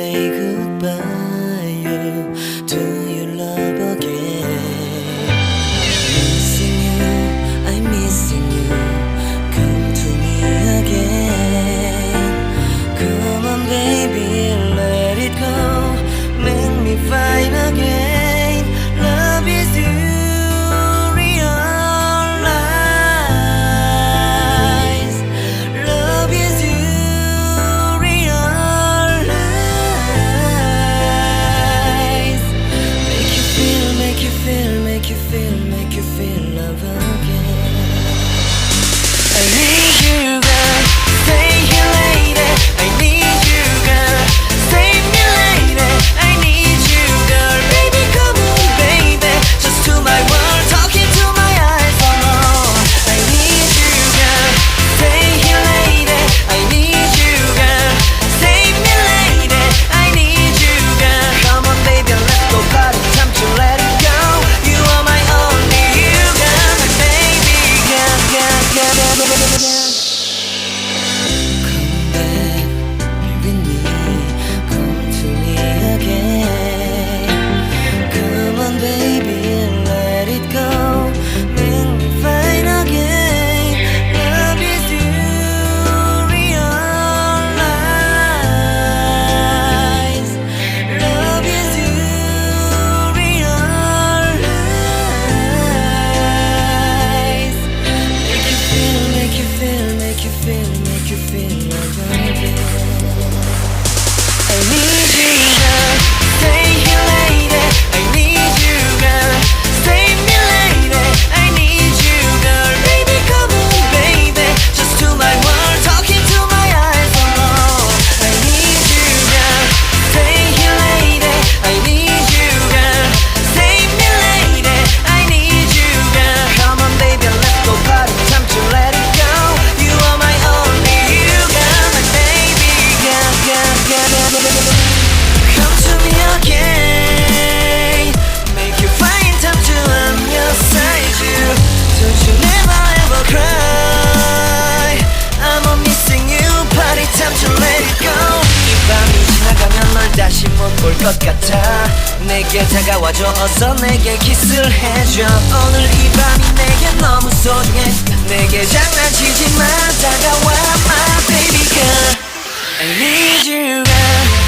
say goodbye? Do you love again? Missing you, I'm missing you. Come to me again. Come on baby, let it go. Make me fine again. Love is you. Make you feel love again. I need you, girl. Stay here, lady. I need you, girl. Save me, lady. I need you, girl. Baby, come on, baby. Just to my world, talking to my eyes. Oh, I need you, girl. Stay here, lady. I need you, girl. Save me, lady. I need you, girl. Come on, baby, let's go party. Time to let it go. You are my only you, girl, my baby, girl. Come back, be with me. Come to me again. Come on, baby, and let it go. Make me fine again. Love is you, realize. Love is you, realize. Make you feel love again. I need you, girl. Stay here, lady. I need you, girl. Save me, lady. I need you, girl. Baby, come on, baby. Just to my world, talking to my eyes. Oh, I need you, girl. Stay here, lady. I need you, girl. Save me, lady. I need you, girl. Come on, baby, let's go party. Time to let it go. You are my only you, girl, my baby, girl. Come to me again. Make you find time to I'm your side, you. Don't you never ever cry. I'm a missing you. Party time to let it go. 이 밤이 지나가면 널 다시 못 볼 것 같아. 내게 다가와줘. 어서 내게 키스를 해줘. 오늘 이 밤이 내게 너무 소중해. 내게 장난치지 마. 다가와 my baby girl. I need you, girl.